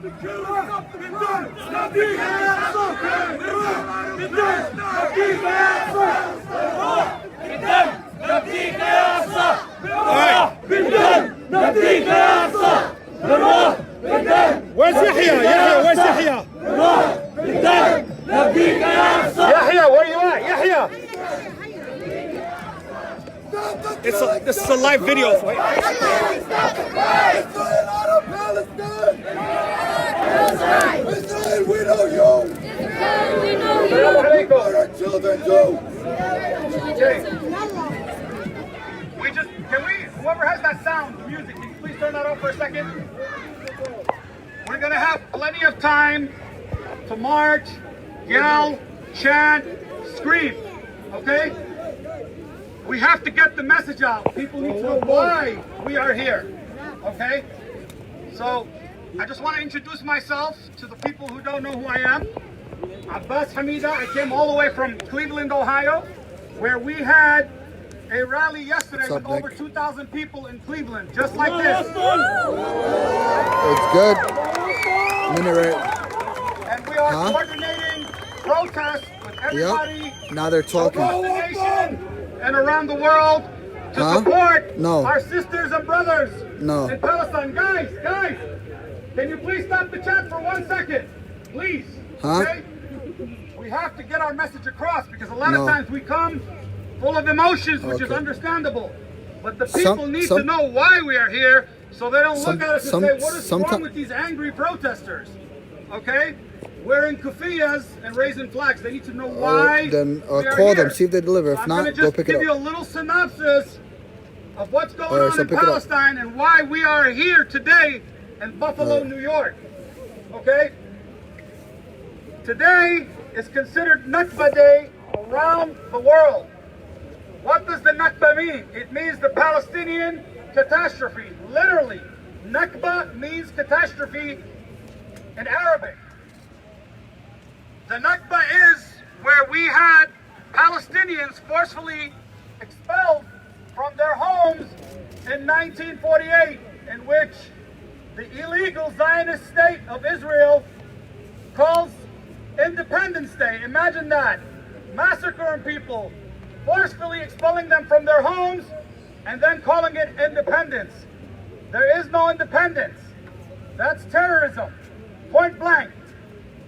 Where's Yahya? Where's Yahya? Yahya, where you at? Yahya! This is a live video for you. Israel, we know you. What our children do. Whoever has that sound, music, can you please turn that off for a second? We're gonna have plenty of time to march, yell, chant, scream, okay? We have to get the message out. People need to know why we are here, okay? So, I just want to introduce myself to the people who don't know who I am. Abbas Hamida, I came all the way from Cleveland, Ohio, where we had a rally yesterday with over 2,000 people in Cleveland, just like this. It's good. Minute. And we are coordinating protests with everybody. Yep. Now they're talking. Across the nation and around the world to support our sisters and brothers in Palestine. Guys, can you please stop the chat for 1 second? Please. Okay? We have to get our message across because a lot of times we come full of emotions, which is understandable. But the people need to know why we are here so they don't look at us and say, what is wrong with these angry protesters? Okay? Wearing kufiyas and raising flags. They need to know why. Then call them, see if they deliver. If not, go pick it up. I'm going to just give you a little synopsis of what's going on in Palestine and why we are here today in Buffalo, New York. Okay? Today is considered Nakba Day around the world. What does the Nakba mean? It means the Palestinian catastrophe. Literally, Nakba means catastrophe in Arabic. The Nakba is where we had Palestinians forcefully expelled from their homes in 1948, in which the illegal Zionist state of Israel calls Independence Day. Imagine that. Massacring people, forcefully expelling them from their homes, and then calling it independence. There is no independence. That's terrorism. Point blank.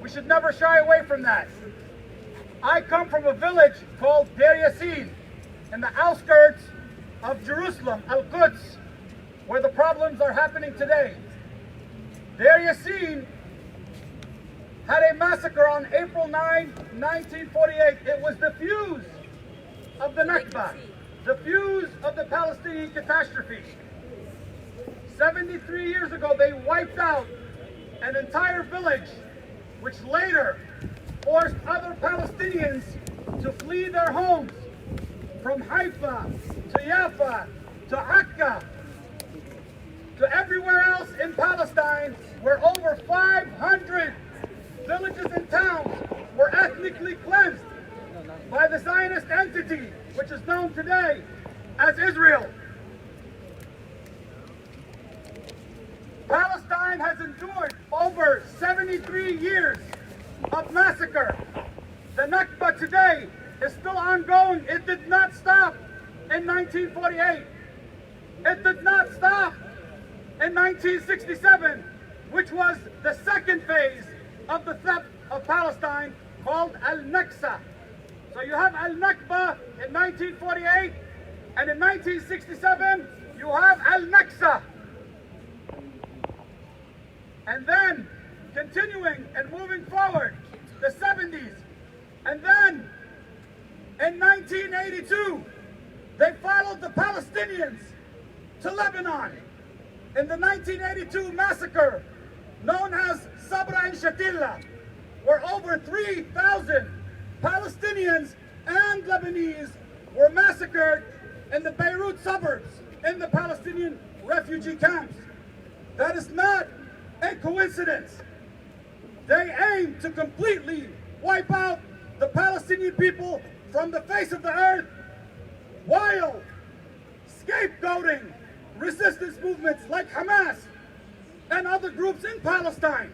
We should never shy away from that. I come from a village called Deir Yassin, in the outskirts of Jerusalem, Al-Quds, where the problems are happening today. Deir Yassin had a massacre on April 9, 1948. It was the fuse of the Nakba, the fuse of the Palestinian catastrophe. 73 years ago, they wiped out an entire village, which later forced other Palestinians to flee their homes from Haifa to Jaffa to Akka to everywhere else in Palestine, where over 500 villages and towns were ethnically cleansed by the Zionist entity, which is known today as Israel. Palestine has endured over 73 years of massacre. The Nakba today is still ongoing. It did not stop in 1948. It did not stop in 1967, which was the second phase of the theft of Palestine, called Al-Naksa. So you have Al-Nakba in 1948, and in 1967, you have Al-Naksa. And then, continuing and moving forward, the 70s. And then, in 1982, they followed the Palestinians to Lebanon in the 1982 massacre known as Sabra and Shatila, where over 3,000 Palestinians and Lebanese were massacred in the Beirut suburbs, in the Palestinian refugee camps. That is not a coincidence. They aim to completely wipe out the Palestinian people from the face of the earth, while scapegoating resistance movements like Hamas and other groups in Palestine.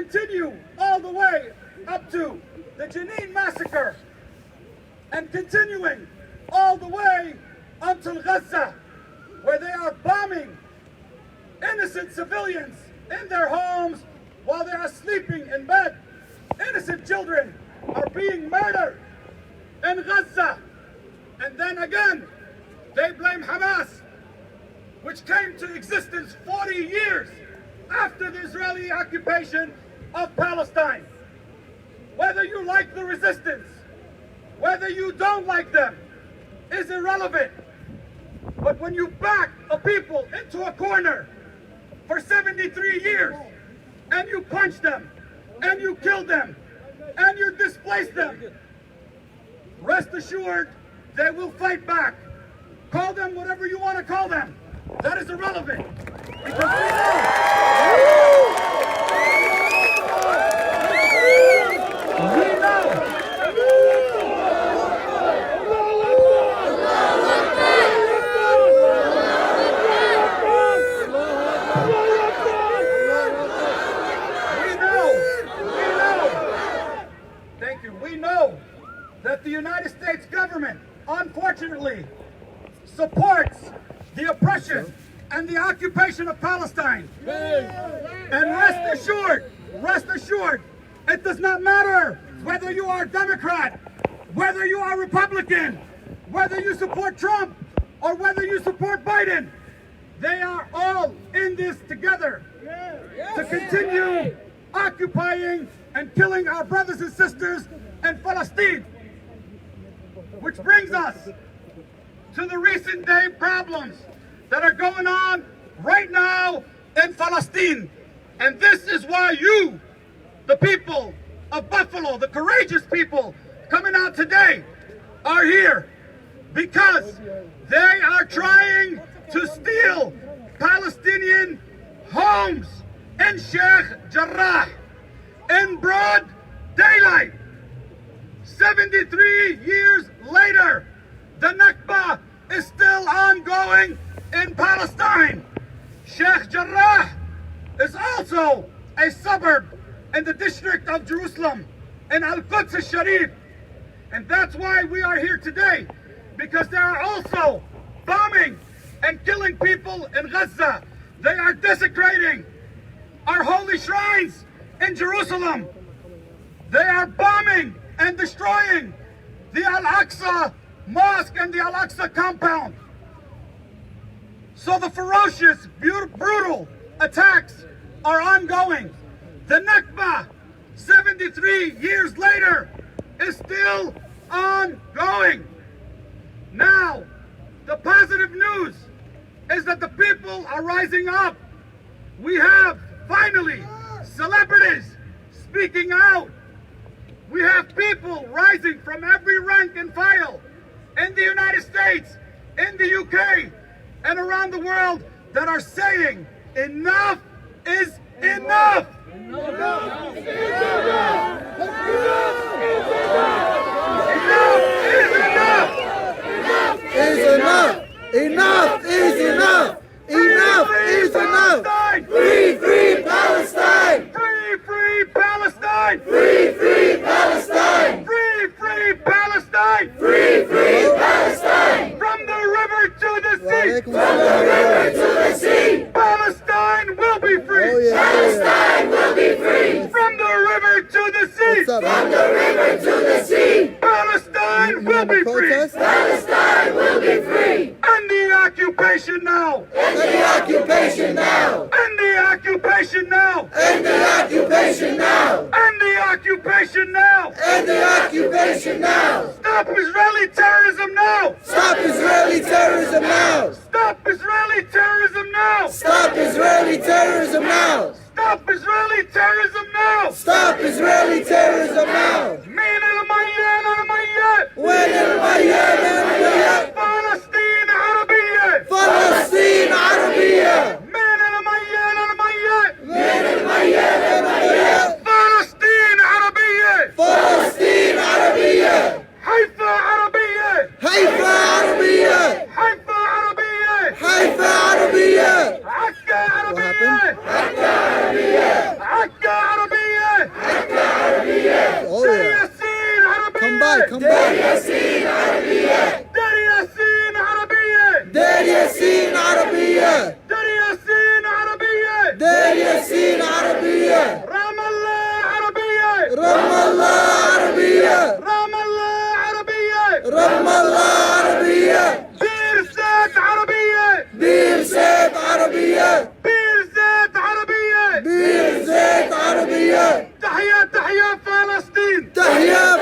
continue all the way up to the Jenin massacre, and continuing all the way until Gaza, where they are bombing innocent civilians in their homes while they are sleeping in bed. Innocent children are being murdered in Gaza. And then again, they blame Hamas, which came to existence 40 years after the Israeli occupation of Palestine. Whether you like the resistance, whether you don't like them, is irrelevant. But when you back a people into a corner for 73 years, and you punch them, and you kill them, and you displace them, rest assured they will fight back. Call them whatever you want to call them. That is irrelevant. Because we know. We know that the United States government, unfortunately, supports the oppression and the occupation of Palestine. And rest assured, it does not matter whether you are Democrat, whether you are Republican, whether you support Trump, or whether you support Biden. They are all in this together to continue occupying and killing our brothers and sisters in Palestine. Which brings us to the recent day problems that are going on right now in Palestine. And this is why you, the people of Buffalo, the courageous people coming out today, are here. Because they are trying to steal Palestinian homes in Sheikh Jarrah in broad daylight. 73 years later, the Nakba is still ongoing in Palestine. Sheikh Jarrah is also a suburb in the district of Jerusalem, in Al-Quds al-Sharif. And that's why we are here today, because they are also bombing and killing people in Gaza. They are desecrating our holy shrines in Jerusalem. They are bombing and destroying the Al-Aqsa Mosque and the Al-Aqsa compound. So the ferocious, brutal attacks are ongoing. The Nakba, 73 years later, is still ongoing. Now, the positive news is that the people are rising up. We have, finally, celebrities speaking out. We have people rising from every rank and file in the United States, in the UK, and around the world that are saying enough is enough. Enough is enough. Enough is enough. Enough is enough. Enough is enough. Free, free Palestine. Free, free Palestine. Free, free Palestine. Free, free Palestine. Free, free Palestine. From the river to the sea. From the river to the sea. Palestine will be free. Oh, yeah. Palestine will be free. From the river to the sea. What's up, From the river to the sea. Palestine will be free. Palestine will be free. End the occupation now. End the occupation now. End the occupation now. End the occupation now. End the occupation now. End the occupation now. Stop Israeli terrorism now. Stop Israeli terrorism now. Stop Israeli terrorism now. Stop Israeli terrorism now. Stop Israeli terrorism now. Stop Israeli terrorism now. مين الميت الميت. وين الميت الميت. فلسطين عربية. فلسطين عربية. مين الميت الميت. من الميت الميت. فلسطين عربية. فلسطين عربية. حيفا عربية. حيفا عربية. حيفا عربية. حيفا عربية. عكا عربية. happened? عكا عربية. عكا عربية. Come back. دير ياسين عربية دير ياسين عربية. دير ياسين عربية دير ياسين عربية. رام الله عربية رم الله عربية. رام الله عربية رم الله عربية. بير زيت عربية بير زيت عربية. بير زيت عربية بير زيت عربية. تحيا تحيا فلسطين تحيا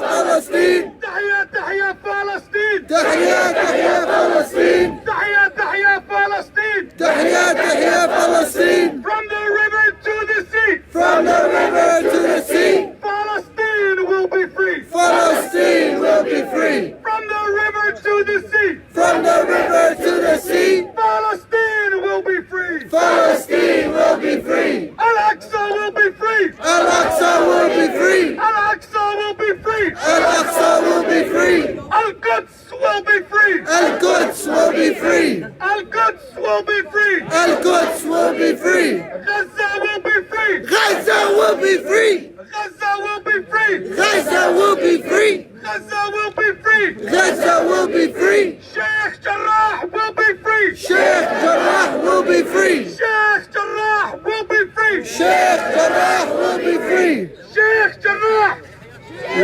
فلسطين. تحيا تحيا فلسطين تحيا تحيا فلسطين. تحيا تحيا فلسطين تحيا تحيا فلسطين. From the river to the sea From the river to the sea, Palestine will be free Palestine will be free. From the river to the sea From the river to the sea, Palestine will be free Palestine will be free. Al-Aqsa will be free Al-Aqsa will be free. Al-Aqsa will be free Al-Aqsa will be free. Al-Quds will be free Al-Quds will be free. Al-Quds will be free Al-Quds will be free. Gaza will be free Gaza will be free. Gaza will be free Gaza will be free. Gaza will be free Gaza will be free. Sheikh Jarrah will be free Sheikh Jarrah will be free. Sheikh Jarrah will be free Sheikh Jarrah will be free. Sheikh Jarrah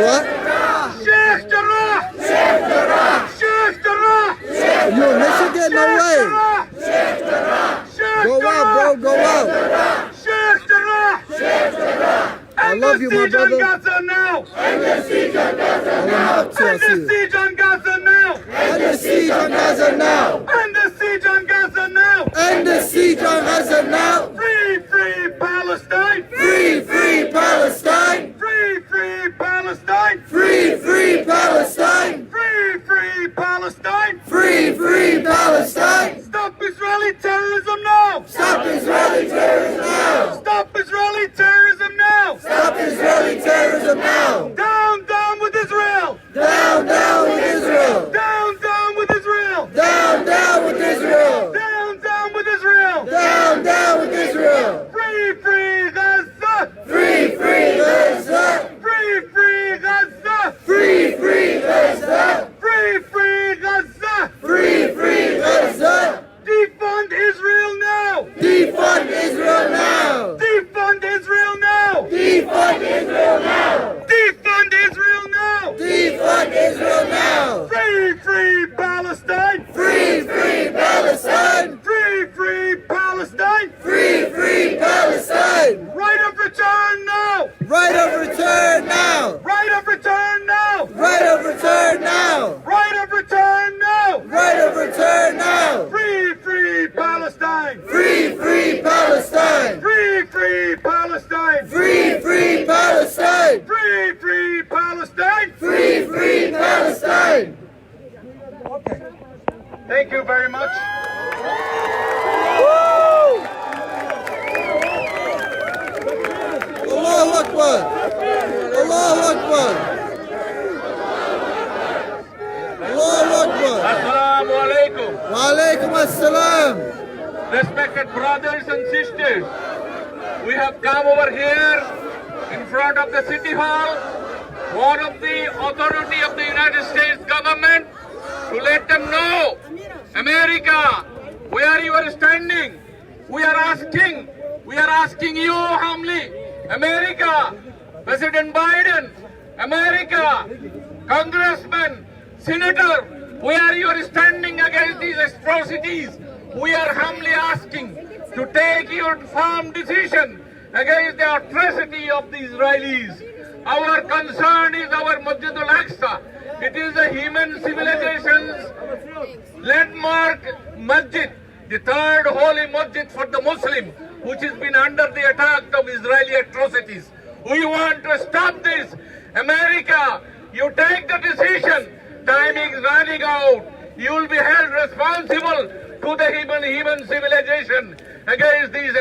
What? Sheikh Jarrah Sheikh Jarrah Sheikh Jarrah Yo, Michigan, no way. Sheikh Jarrah Sheikh Go out, bro. Go out. Sheikh Jarrah I love you, my End the siege on brother. Gaza now End the siege on Gaza now. End the siege on Gaza now End the siege on Gaza now. End the siege on Gaza now End the siege on Gaza now. Free free Palestine Free, free Palestine. Free free Palestine Free, free Palestine. Free free Palestine Free, free Palestine. Stop Israeli terrorism now Stop Israeli terrorism now. Stop Israeli terrorism now Stop Israeli terrorism now. Down down with Israel Down, down with Israel. Down down with Israel Down, down with Israel. Down down with Israel Down, down with Israel. Free free Gaza Free, free Gaza. Free free Gaza Free, free Gaza. Free free Gaza Free, free Gaza. Defund Israel now Defund Israel now. Defund Israel now Defund Israel now. Defund Israel now Defund Israel now. Free free Palestine Free, free Palestine. Free free Palestine Free, free Palestine. Right of return now Right of return now. Right of return now Right of return now. Right of return now Right of return now. Free free Palestine Free, free Palestine. Free free Palestine Free, free Palestine. Free free Palestine Free, free Palestine. Thank you very much. Allahu Akbar. Allahu Akbar. Allahu Akbar. Assalamu alaikum. Wa alaikum assalam. Respected brothers and sisters, we have come over here in front of the City Hall, one of the authority of the United States government, to let them know, America, where you are standing. We are asking you humbly, America, President Biden, America, Congressman, Senator, where you are standing against these atrocities. We are humbly asking to take your firm decision against the atrocity of the Israelis. Our concern is our Masjid al-Aqsa. It is a human civilization's landmark masjid, the third holy masjid for the Muslim, which has been under the attack of Israeli atrocities. We want to stop this. America, you take the decision. Time is running out. You will be held responsible to the human civilization against these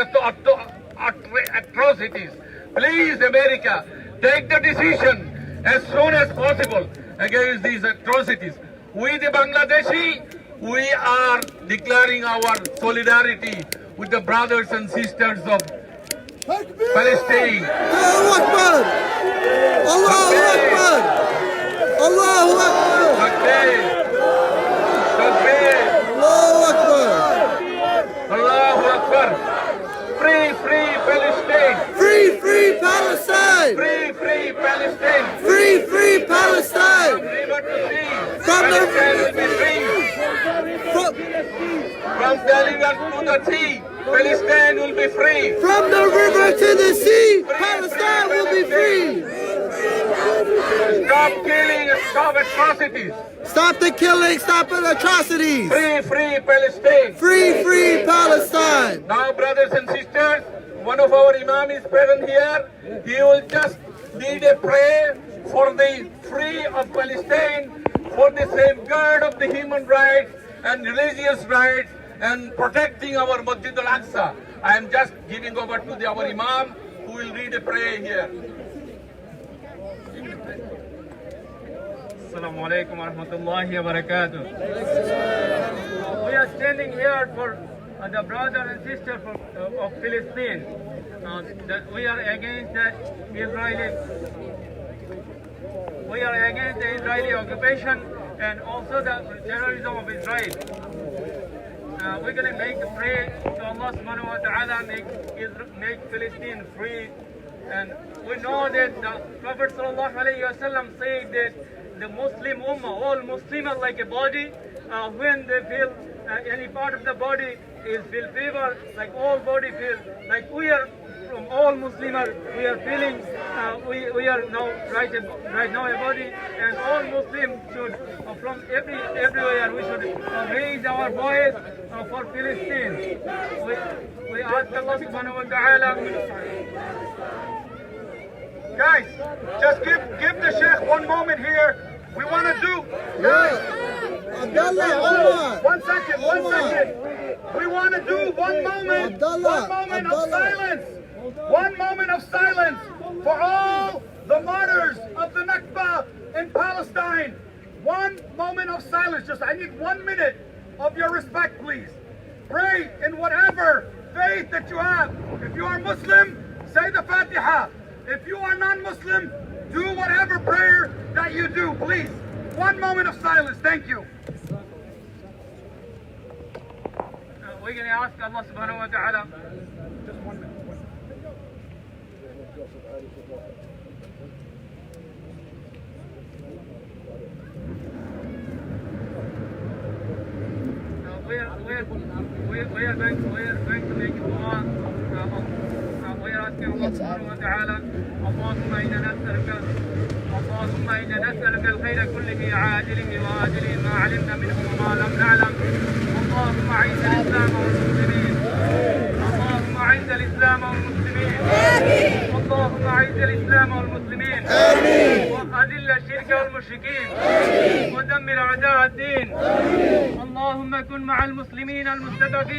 atrocities. Please, America, take the decision as soon as possible against these atrocities. We, the Bangladeshi, we are declaring our solidarity with the brothers and sisters of Palestine. Allahu Akbar. Allahu Akbar. Allahu Akbar. Takbir. Takbir. Allahu Akbar. Allahu Akbar. Free, free Palestine. Free, free Palestine. Free, free Palestine. Free, free Palestine. River to sea. From the- Palestine will be free. From Galilee to the sea, Palestine will be free. From the river to the sea, Palestine will be free. Stop killing, stop atrocities. Stop the killing, stop the atrocities. Free, free Palestine. Free, free Palestine. Now, brothers and sisters, one of our imam is present here. He will just lead a prayer for the free of Palestine, for the safeguard of the human rights and religious rights and protecting our Masjid al-Aqsa. I am just giving over to our imam who will read a prayer here. Assalamu alaikum wa rahmatullahi wa barakatuh. We are standing here for the brother and sister of Palestine. That we are against the Israeli occupation and also the terrorism of Israel. We're going to make a prayer to Allah subhanahu wa ta'ala, make Palestine free. And we know that the Prophet sallallahu alayhi wa sallam said that the Muslim Ummah, all Muslims are like a body. When they feel any part of the body feel fever, like all body feel, like we are from all Muslims, we are feeling, we are now right now a body, and all Muslims should, from everywhere, we should raise our voice for Palestine. We ask Allah subhanahu wa ta'ala. Guys, just give the Sheikh one moment here. We want to do, guys. Abdullah, Omar. One second. We want to do one moment of silence. One moment of silence for all the martyrs of the Nakba in Palestine. One moment of silence. Just, I need 1 minute of your respect, please. Pray in whatever faith that you have. If you are Muslim, say the Fatiha. If you are non-Muslim, do whatever prayer that you do, please. 1 moment of silence. Thank you. We're going to ask Allah subhanahu wa ta'ala. Just 1 minute. We are going to make dua. We are asking Allah subhanahu wa ta'ala. اللهم إنا نسألك الخير كله عاجله وآجله ما علمنا منه وما لم نعلم. اللهم أعز الإسلام والمسلمين. اللهم أعز الإسلام والمسلمين. اللهم أعز الإسلام والمسلمين. وأذل الشرك والمشركين. ودمر أعداء الدين. اللهم كن مع المسلمين المستضعفين